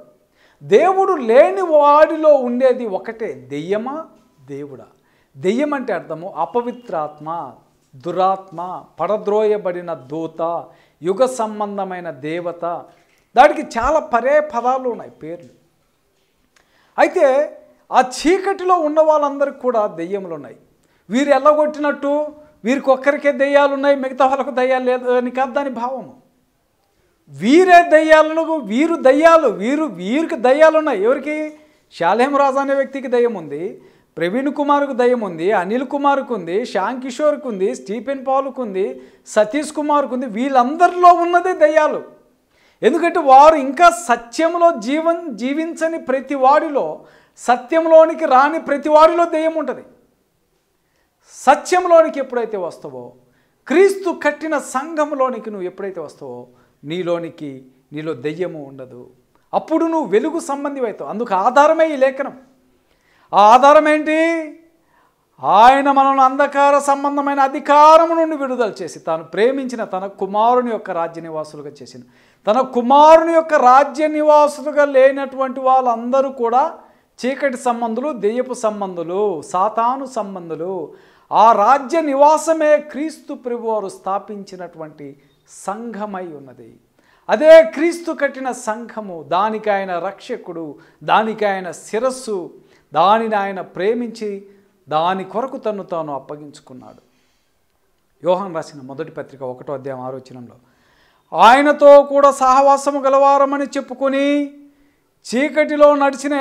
దేవుడు లేని వాడిలో ఉండేది ఒకటే, దెయ్యమా దేవుడా. దెయ్యం అంటే అర్థము అపవిత్రాత్మ, దురాత్మ, పడద్రోయబడిన దూత, యుగ సంబంధమైన దేవత. దానికి చాలా పర్యాయ పదాలు ఉన్నాయి, పేర్లు. అయితే ఆ చీకటిలో ఉన్న వాళ్ళందరికీ కూడా దెయ్యములు ఉన్నాయి. వీరు ఎల్లగొట్టినట్టు వీరికి ఒక్కరికే దెయ్యాలు ఉన్నాయి, మిగతా వాళ్ళకు దెయ్యాలు లేదు అని కాదు దాని భావము. వీరే దయ్యాలను, వీరు దయ్యాలు, వీరికి దయ్యాలు ఉన్నాయి. ఎవరికి? షాలేం రాజు అనే వ్యక్తికి దయ్యం ఉంది, ప్రవీణ్ కుమార్కు దయ్యం ఉంది, అనిల్ కుమార్కు ఉంది, శ్యామ్ కిషోర్కు ఉంది, స్టీఫెన్ పాల్కు ఉంది, సతీష్ కుమార్కు ఉంది. వీళ్ళందరిలో ఉన్నదే దయ్యాలు. ఎందుకంటే వారు ఇంకా సత్యంలో జీవించని ప్రతి వాడిలో, సత్యంలోనికి రాని ప్రతి వాడిలో దెయ్యం ఉంటుంది. సత్యంలోనికి ఎప్పుడైతే వస్తావో, క్రీస్తు కట్టిన సంఘంలోనికి నువ్వు ఎప్పుడైతే వస్తావో, నీలో దెయ్యము ఉండదు. అప్పుడు నువ్వు వెలుగు సంబంధి అవుతావు. అందుకు ఆధారమే ఈ లేఖనం. ఆ ఆధారం ఏంటి? ఆయన మనల్ని అంధకార సంబంధమైన అధికారము నుండి విడుదల చేసి తాను ప్రేమించిన తన కుమారుని యొక్క రాజ్య నివాసులుగా చేసిన. తన కుమారుని యొక్క రాజ్య నివాసులుగా లేనటువంటి వాళ్ళందరూ కూడా చీకటి సంబంధులు, దెయ్యపు సంబంధులు, సాతాను సంబంధులు. ఆ రాజ్య నివాసమే క్రీస్తు ప్రభువారు స్థాపించినటువంటి సంఘమై ఉన్నది. అదే క్రీస్తు కట్టిన సంఘము, దానికి ఆయన రక్షకుడు, దానికి ఆయన శిరస్సు, దానిని ఆయన ప్రేమించి దాని కొరకు తన్ను తాను అప్పగించుకున్నాడు. యోహాను రాసిన మొదటి పత్రిక 1వ అధ్యాయం 6వ వచనంలో ఆయనతో కూడా సహవాసము గలవారమని చెప్పుకొని చీకటిలో నడిచిన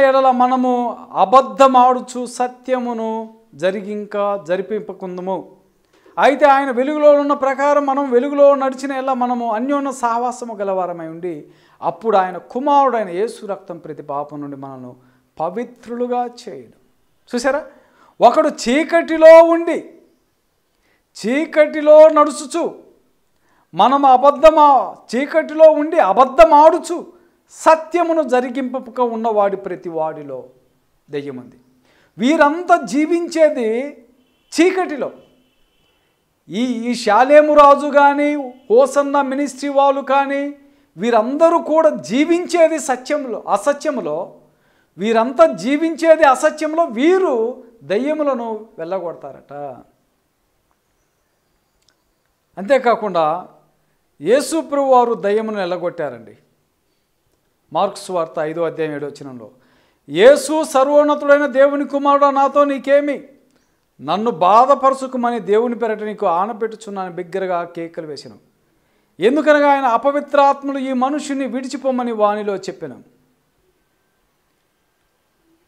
ఎడల మనము అబద్ధమాడుచు సత్యమును జరిపింపకుందుము. అయితే ఆయన వెలుగులో ఉన్న ప్రకారం మనం వెలుగులో నడిచిన ఎడల మనము అన్యోన్య సహవాసము గలవారమై ఉండి అప్పుడు ఆయన కుమారుడైన యేసు రక్తం ప్రతి పాపం నుండి మనను పవిత్రులుగా చేయడు. చూసారా, ఒకడు చీకటిలో నడుచుచు మనం చీకటిలో ఉండి అబద్ధమాడుచు సత్యమును జరిగింపక ఉన్నవాడి ప్రతి వాడిలో దెయ్యం ఉంది. వీరంతా జీవించేది చీకటిలో. ఈ శాలేము రాజు కానీ, హోసన్న మినిస్ట్రీ వాళ్ళు కానీ, వీరందరూ కూడా జీవించేది అసత్యములో. వీరంతా జీవించేది అసత్యంలో. వీరు దయ్యములను వెళ్ళగొడతారట. అంతేకాకుండా యేసు ప్రభువు వారు దయ్యమును వెళ్ళగొట్టారండి. మార్కు సువార్త 5వ అధ్యాయం 7వ వచనంలో యేసు సర్వోన్నతుడైన దేవుని కుమారుడు నాతో నీకేమి, నన్ను బాధపరుచుకుమని దేవుని పెరట నీకు ఆనపెట్టుచున్నాను బిగ్గరగా కేకలు వేసెను. ఎందుకనగా ఆయన అపవిత్రాత్మలు ఈ మనుషుని విడిచిపోమని వానిలో చెప్పెను.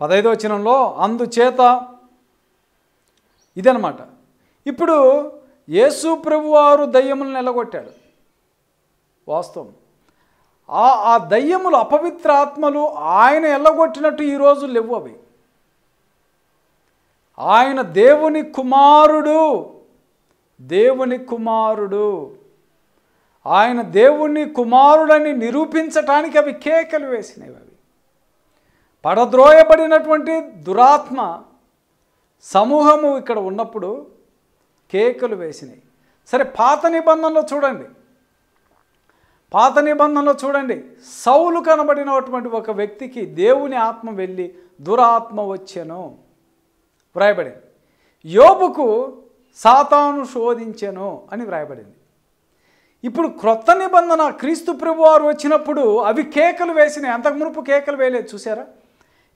15వ వచనంలో అందుచేత ఇదనమాట. ఇప్పుడు యేసు ప్రభువారు దయ్యములను నిలగొట్టాడు. వాస్తవం. ఆ దయ్యములు, అపవిత్ర ఆత్మలు ఆయన ఎల్లగొట్టినట్టు ఈరోజు లేవు. అవి ఆయన దేవుని కుమారుడు, ఆయన దేవుని కుమారుడని నిరూపించటానికి అవి కేకలు వేసినవి. అవి పడద్రోయబడినటువంటి దురాత్మ సమూహము ఇక్కడ ఉన్నప్పుడు కేకలు వేసినాయి. సరే, పాత నిబంధనలో చూడండి, సౌలు కనబడినటువంటి ఒక వ్యక్తికి దేవుని ఆత్మ వెళ్ళి దురాత్మ వచ్చెను వ్రాయబడింది. యోబుకు సాతాను శోధించెను అని వ్రాయబడింది. ఇప్పుడు క్రొత్త నిబంధన క్రీస్తు ప్రభువారు వచ్చినప్పుడు అవి కేకలు వేసినాయి. అంతకు మునుపు కేకలు వేయలేదు. చూసారా,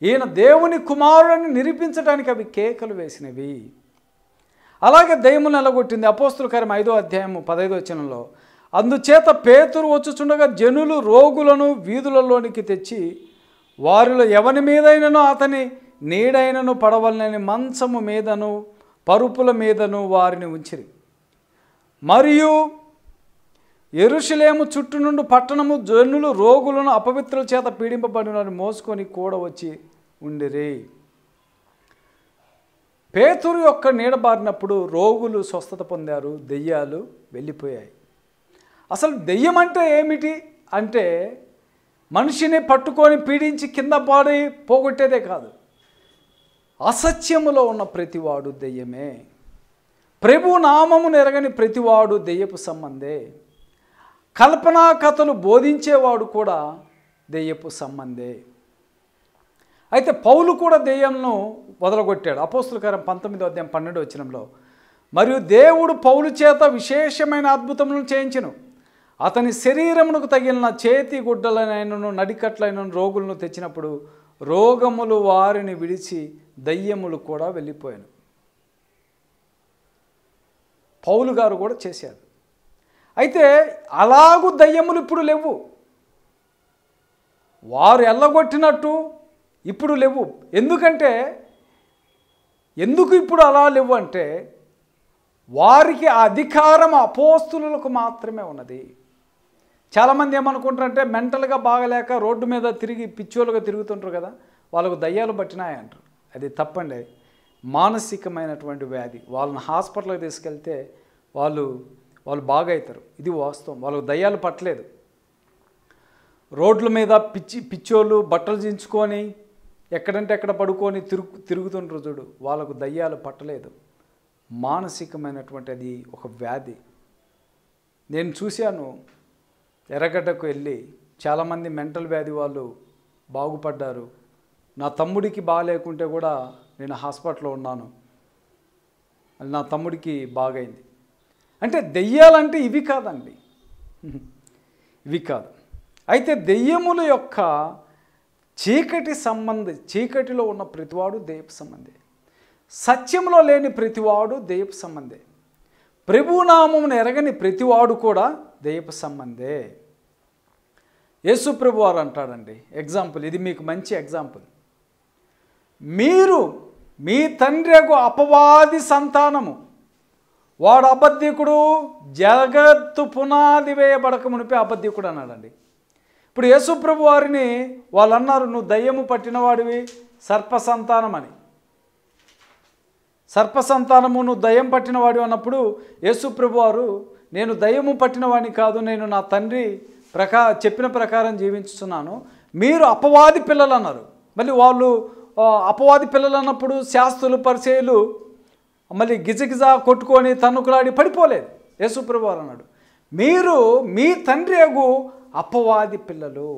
ఈయన దేవుని కుమారుడిని నిరూపించడానికి అవి కేకలు వేసినవి. అలాగే దయ్యములను ఎల్లగొట్టింది. అపోస్తుల కార్యం 5వ అధ్యాయం 15వ వచనంలో అందుచేత పేతురు వచ్చుచుండగా జనులు రోగులను వీధులలోనికి తెచ్చి వారిలో ఎవని మీదైనను అతని నీడైనను పడవలనని మంచము మీదను పరుపుల మీదను వారిని ఉంచిరి. మరియు యెరూషలేము చుట్టూ నుండి పట్టణము జనులు రోగులను అపవిత్రుల చేత పీడింపబడినని మోసుకొని కూడా వచ్చి ఉండిరి. పేతురు యొక్క నీడబారినప్పుడు రోగులు స్వస్థత పొందారు, దెయ్యాలు వెళ్ళిపోయాయి. అసలు దెయ్యం అంటే ఏమిటి అంటే మనిషిని పట్టుకొని పీడించి కింద పాడి పోగొట్టేదే కాదు, అసత్యములో ఉన్న ప్రతివాడు దెయ్యమే. ప్రభు నామమును ఎరగని ప్రతివాడు దెయ్యపు సంబంధే. కల్పనా కథలు బోధించేవాడు కూడా దెయ్యపు సంబంధే. అయితే పౌలు కూడా దెయ్యంను వదలగొట్టాడు. అపోస్తుల కార్యం 19వ అధ్యాయం 12వ వచనంలో మరియు దేవుడు పౌలు చేత విశేషమైన అద్భుతములను చేయించెను. అతని శరీరమునకు తగిలిన చేతి గుడ్డలైనను నడికట్లైనను రోగులను తెచ్చినప్పుడు రోగములు వారిని విడిచి దయ్యములు కూడా వెళ్ళిపోయాను. పౌలు గారు కూడా చేశారు. అయితే అలాగూ దయ్యములు ఇప్పుడు లేవు. వారు ఎల్లగొట్టినట్టు ఇప్పుడు లేవు. ఎందుకు ఇప్పుడు అలా లేవు అంటే వారికి ఆ అధికారం అపోస్తులకు మాత్రమే ఉన్నది. చాలామంది ఏమనుకుంటారంటే మెంటల్గా బాగలేక రోడ్డు మీద తిరిగి పిచ్చోలుగా తిరుగుతుంటారు కదా, వాళ్ళకు దయ్యాలు పట్టినాయంటారు. అది తప్పండి. మానసికమైనటువంటి వ్యాధి. వాళ్ళని హాస్పిటల్కి తీసుకెళ్తే వాళ్ళు బాగవుతారు. ఇది వాస్తవం. వాళ్ళకు దయ్యాలు పట్టలేదు. రోడ్ల మీద పిచ్చోళ్ళు బట్టలు దించుకొని ఎక్కడంటే ఎక్కడ పడుకొని తిరుగుతుంటారు చూడు, వాళ్ళకు దయ్యాలు పట్టలేదు. మానసికమైనటువంటి అది ఒక వ్యాధి. నేను చూశాను, ఎర్రగడ్డకు వెళ్ళి చాలామంది మెంటల్ వ్యాధి వాళ్ళు బాగుపడ్డారు. నా తమ్ముడికి బాగాలేకుంటే కూడా నేను హాస్పిటల్లో ఉన్నాను, నా తమ్ముడికి బాగైంది. అంటే దెయ్యాలంటే ఇవి కాదండి, ఇవి కాదు. అయితే దెయ్యముల యొక్క చీకటిలో ఉన్న ప్రతివాడు దెయ్యపు సంబంధే, సత్యంలో లేని ప్రతివాడు దెయ్యపు సంబంధే, ప్రభునామమును ఎరగని ప్రతివాడు కూడా దెయ్యపు సంబంధే. యేసు ప్రభు వారు అంటాడండి, ఎగ్జాంపుల్ ఇది మీకు మంచి ఎగ్జాంపుల్. మీరు మీ తండ్రియగు అపవాది సంతానము, వాడు అబద్ధికుడు, జగత్తు పునాది వేయబడక మునిపే అబద్ధికుడు అన్నాడండి. ఇప్పుడు యేసు ప్రభు వారిని వాళ్ళు అన్నారు, నువ్వు దయ్యము పట్టినవాడివి, సర్ప సంతానం అని. సర్ప సంతానము, నువ్వు దయ్యం పట్టినవాడు అన్నప్పుడు యేసు ప్రభు వారు, నేను దయ్యము పట్టినవాడిని కాదు, నేను నా తండ్రి చెప్పిన ప్రకారం జీవించుతున్నాను, మీరు అపవాది పిల్లలు అన్నారు. మళ్ళీ వాళ్ళు అపవాది పిల్లలు అన్నప్పుడు శాస్త్రులు పరిచయులు మళ్ళీ గిజగిజ కొట్టుకొని తన్నుకులాడి పడిపోలేదు. యేసు ప్రభు వారు అన్నాడు, మీరు మీ తండ్రి అగు అపవాది పిల్లలు,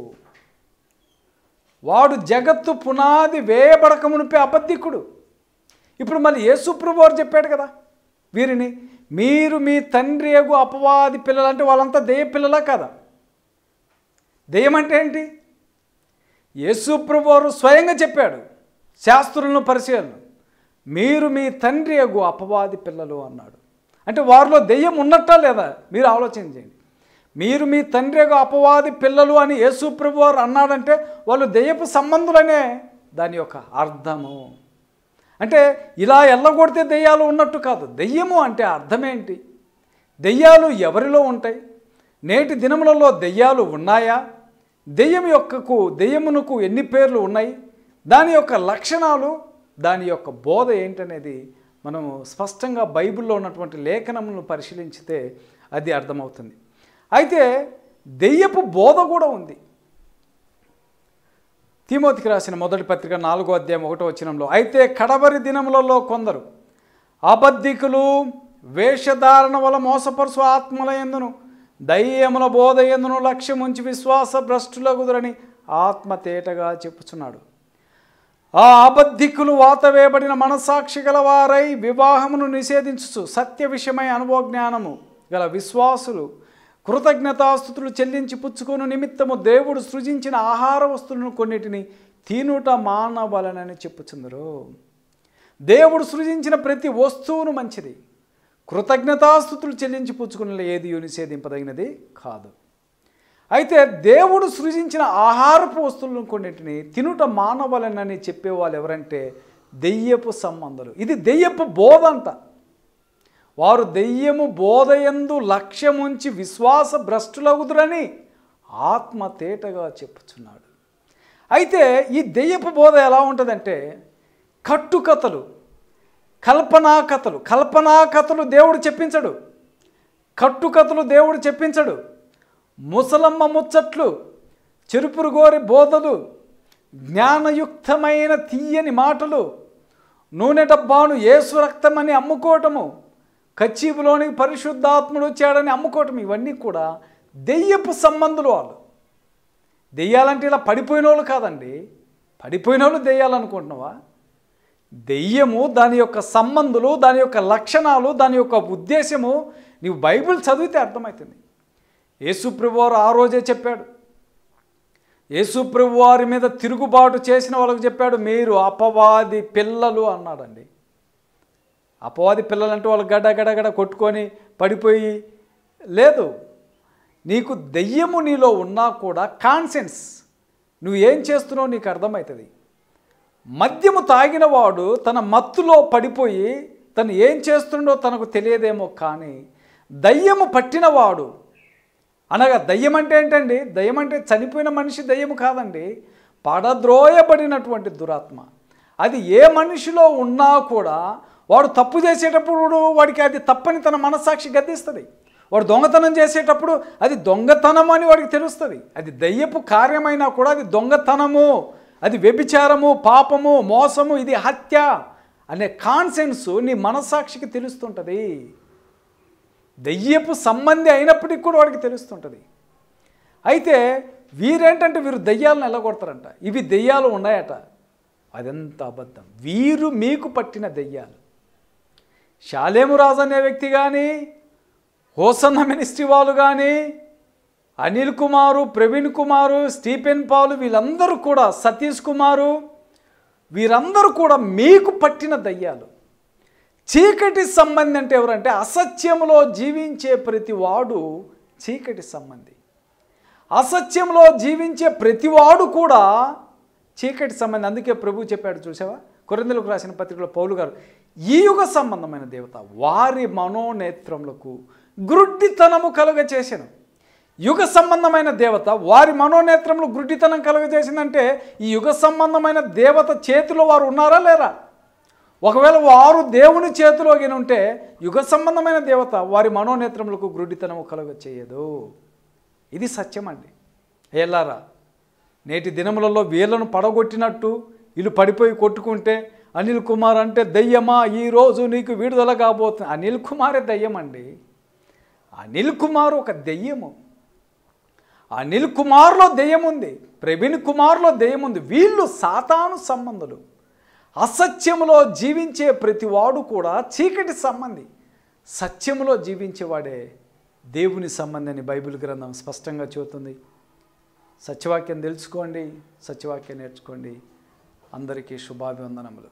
వాడు జగత్తు పునాది వేయబడక మునిపే అబద్ధికుడు. ఇప్పుడు మళ్ళీ యేసు ప్రభు వారు చెప్పాడు కదా వీరిని, మీరు మీ తండ్రి అగు అపవాది పిల్లలు అంటే వాళ్ళంతా దెయ్య పిల్లలా కదా? దెయ్యం అంటే ఏంటి? యేసు ప్రభు వారు స్వయంగా చెప్పాడు శాస్త్రులను పరిచయాలను, మీరు మీ తండ్రి అగు అపవాది పిల్లలు అన్నాడు. అంటే వారిలో దెయ్యం ఉన్నట్టా లేదా మీరు ఆలోచన చేయండి. మీరు మీ తండ్రి అగు అపవాది పిల్లలు అని యేసు ప్రభు వారు అన్నాడంటే వాళ్ళు దెయ్యపు సంబంధులనే దాని యొక్క అర్థము. అంటే ఇలా ఎల్లగొడితే దెయ్యాలు ఉన్నట్టు కాదు. దెయ్యము అంటే అర్థమేంటి? దెయ్యాలు ఎవరిలో ఉంటాయి? నేటి దినములలో దెయ్యాలు ఉన్నాయా? దెయ్యమునకు ఎన్ని పేర్లు ఉన్నాయి? దాని యొక్క లక్షణాలు, దాని యొక్క బోధ ఏంటనేది మనం స్పష్టంగా బైబిల్లో ఉన్నటువంటి లేఖనములను పరిశీలించితే అది అర్థమవుతుంది. అయితే దెయ్యపు బోధ కూడా ఉంది. తిమోతికి రాసిన మొదటి పత్రిక 4వ అధ్యాయం 1వ వచనంలో, అయితే కడవరి దినములలో కొందరు అబద్ధికులు వేషధారణ వల్ల మోసపరుసు ఆత్మల యందును దయ్యముల బోధ యందును లక్ష్యం ఉంచి విశ్వాస భ్రష్టులగుదురని ఆత్మ తేటగా చెప్పుచున్నాడు. ఆ అబద్ధికులు వాతవేయబడిన మనస్సాక్షి గల వారై వివాహమును నిషేధించుచు సత్య విషయమై అనుభవ జ్ఞానము గల విశ్వాసులు కృతజ్ఞతాస్తుతులు చెల్లించి పుచ్చుకొను నిమిత్తము దేవుడు సృజించిన ఆహార వస్తువులను కొన్నిటిని తినుట మానవలనని చెప్పుచుందరు. దేవుడు సృజించిన ప్రతి వస్తువును మంచిది, కృతజ్ఞతాస్తుతులు చెల్లించి పుచ్చుకునే ఏది నిషేధింపదగినది కాదు. అయితే దేవుడు సృజించిన ఆహారపు వస్తువులను కొన్నిటిని తినుట మానవలనని చెప్పేవాళ్ళు ఎవరంటే దెయ్యపు సంబంధాలు. ఇది దెయ్యపు బోధ అంట. వారు దెయ్యము బోధయందు లక్ష్యముంచి విశ్వాస భ్రష్టులగుదురని ఆత్మ తేటగా చెప్పుచున్నాడు. అయితే ఈ దెయ్యపు బోధ ఎలా ఉంటుందంటే కట్టుకథలు, కల్పనాకథలు దేవుడు చెప్పించడు. కట్టుకథలు దేవుడు చెప్పించడు. ముసలమ్మ ముచ్చట్లు, చెరుపురుగోరి బోధలు, జ్ఞానయుక్తమైన తీయని మాటలు, నూనె డబ్బాను యేసు రక్తమని అమ్ముకోవటము, కచ్చీపులోనికి పరిశుద్ధాత్ముడు వచ్చాడని అమ్ముకోవటం, ఇవన్నీ కూడా దెయ్యపు సంబంధులు. వాళ్ళు దెయ్యాలంటే ఇలా పడిపోయిన వాళ్ళు కాదండి. పడిపోయిన వాళ్ళు దెయ్యాలనుకుంటున్నావా? దెయ్యము, దాని యొక్క సంబంధులు, దాని యొక్క లక్షణాలు, దాని యొక్క ఉద్దేశము నీవు బైబిల్ చదివితే అర్థమవుతుంది. యేసుప్రభు వారు ఆ రోజే చెప్పాడు. యేసుప్రభు వారి మీద తిరుగుబాటు చేసిన వాళ్ళకు చెప్పాడు, మీరు అపవాది పిల్లలు అన్నాడండి. అపవాది పిల్లలంటే వాళ్ళు గడగడగడ కొట్టుకొని పడిపోయి లేదు. నీకు దెయ్యము నీలో ఉన్నా కూడా కాన్షియన్స్, నువ్వు ఏం చేస్తున్నావు నీకు అర్థమవుతుంది. మద్యము తాగిన వాడు తన మత్తులో పడిపోయి తను ఏం చేస్తుండో తనకు తెలియదేమో, కానీ దయ్యము పట్టినవాడు అనగా దయ్యం అంటే ఏంటండి? దయ్యం అంటే చనిపోయిన మనిషి దయ్యము కాదండి, పడద్రోయబడినటువంటి దురాత్మ. అది ఏ మనిషిలో ఉన్నా కూడా వాడు తప్పు చేసేటప్పుడు వాడికి అది తప్పని తన మనస్సాక్షి గద్దిస్తుంది. వాడు దొంగతనం చేసేటప్పుడు అది దొంగతనం అని వాడికి తెలుస్తుంది. అది దయ్యపు కార్యమైనా కూడా అది దొంగతనము, అది వ్యభిచారము, పాపము, మోసము, ఇది హత్య అనే కాన్సెన్స్ నీ మనస్సాక్షికి తెలుస్తుంటుంది. దెయ్యపు సంబంధి అయినప్పటికీ కూడా వాడికి తెలుస్తుంటుంది. అయితే వీరేంటంటే వీరు దెయ్యాలను ఎల్లగొడతారంట. ఇవి దెయ్యాలు ఉన్నాయట. అదంత అబద్ధం. వీరు మీకు పట్టిన దెయ్యాలు. షాలేము రాజు అనే వ్యక్తి కానీ, హోసన్న మినిస్ట్రీ వాళ్ళు కానీ, అనిల్ కుమారు, ప్రవీణ్ కుమారు, స్టీఫెన్ పాలు, వీళ్ళందరూ కూడా, సతీష్ కుమారు, వీరందరూ కూడా మీకు పట్టిన దయ్యాలు. చీకటి సంబంధి అంటే ఎవరంటే అసత్యంలో జీవించే ప్రతివాడు చీకటి సంబంధి. అసత్యంలో జీవించే ప్రతివాడు కూడా చీకటి సంబంధి. అందుకే ప్రభు చెప్పాడు, చూసావా, కొరింథీయులకు రాసిన పత్రికలో పౌలు గారు, ఈ యుగ సంబంధమైన దేవత వారి మనోనేత్రములకు గ్రుడ్డితనము కలుగచేసెను. యుగ సంబంధమైన దేవత వారి మనోనేత్రంలో గ్రుడ్డితనం కలుగజేసిందంటే ఈ యుగ సంబంధమైన దేవత చేతిలో వారు ఉన్నారా లేరా? ఒకవేళ వారు దేవుని చేతిలోకి ఉంటే యుగ సంబంధమైన దేవత వారి మనోనేత్రములకు గ్రుడ్డితనము కలుగచేయదు. ఇది సత్యం అండి. ఎల్లారా, నేటి దినములలో వీళ్ళను పడగొట్టినట్టు వీళ్ళు పడిపోయి కొట్టుకుంటే అనిల్ కుమార్ అంటే దయ్యమా, ఈరోజు నీకు విడుదల కాబోతుంది. అనిల్ కుమారే దయ్యం అండి. అనిల్ కుమార్ ఒక దెయ్యము. అనిల్ కుమార్లో దెయ్యం ఉంది, ప్రవీణ్ కుమార్లో దెయ్యం ఉంది. వీళ్ళు సాతాను సంబంధులు. అసత్యములో జీవించే ప్రతివాడు కూడా చీకటి సంబంధి. సత్యములో జీవించేవాడే దేవుని సంబంధి అని బైబిల్ గ్రంథం స్పష్టంగా చెబుతుంది. సత్యవాక్యం తెలుసుకోండి, సత్యవాక్యం నేర్చుకోండి. అందరికీ శుభాభివందనములు.